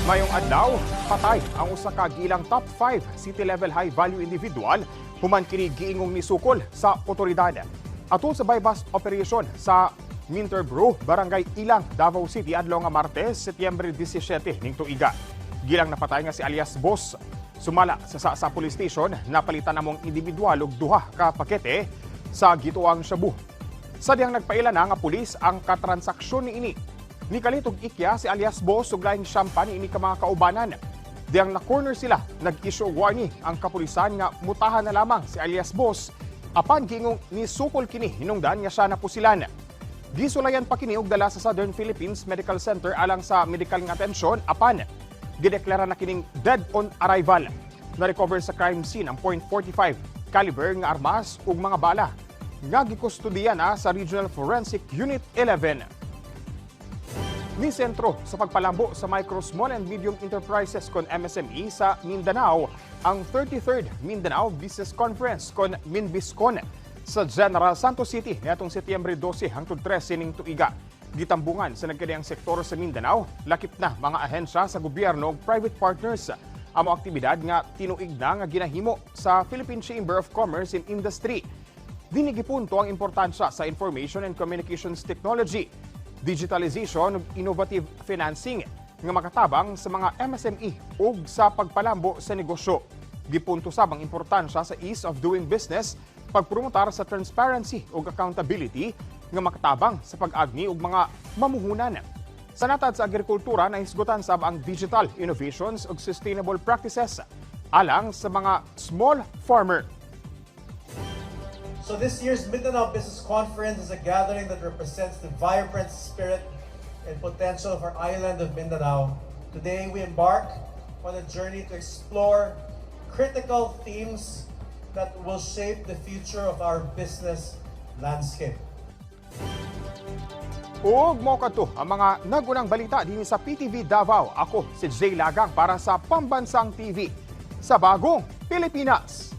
Mayong adlaw, patay ang usa ka gilang top 5 city-level high-value individual human kini giingong nisukol sa otoridad. Atol sa bypass operation sa Minterbro, Barangay Ilang, Davao City adlaw nga Martes, Setyembre 17 ning tuiga. Gilang napatay nga si alias Boss. Sumala sa police station, napalitan namong individual og duha ka pakete sa gituang Shabu. Sa diyang nagpaila na nga pulis ang katransaksyon niini. Nikalitog ikya si alias Boss ug laing champagne ini ka mga kaubanan. Diyang na-corner sila, nag-issue warning ang kapulisan nga mutahan na lamang si alias Boss apan gingong nisukol kini hinungdan nga siya napusilan. Gisulayan pa kini og dala sa Southern Philippines Medical Center alang sa medical nga atensyon apan gideklara na kining dead on arrival. Na-recover sa crime scene ang .45 caliber nga armas ug mga bala nga gikustudiya na sa Regional Forensic Unit 11. Ni sentro sa pagpalambo sa Micro, Small and Medium Enterprises kon MSME sa Mindanao ang 33rd Mindanao Business Conference kon MINBISCON sa General Santos City niadtong Setyembre 12 hangtod 13 ning tuiga. Gitambungan sa nagkadiyang sektor sa Mindanao, lakip na mga ahensya sa gobyerno ug private partners. Amo aktibidad nga tinuig na nga ginahimo sa Philippine Chamber of Commerce and Industry. Dinigipunto ang importansya sa information and communications technology, digitalization ug innovative financing nga makatabang sa mga MSME ug sa pagpalambo sa negosyo. Gipunto sab ang importansya sa ease of doing business, pagpromotar sa transparency ug accountability nga makatabang sa pag-agni ug mga mamuhunan. Sa natad sa agrikultura, nahisgutan sab ang digital innovations ug sustainable practices alang sa mga small farmer. So this year's Mindanao Business Conference is a gathering that represents the vibrant spirit and potential of our island of Mindanao. Today we embark on a journey to explore critical themes that will shape the future of our business landscape. Ug mo kadto ang mga nagunang balita dinhi sa PTV Davao. Ako si Jay Lagang para sa Pambansang TV sa Bagong Pilipinas.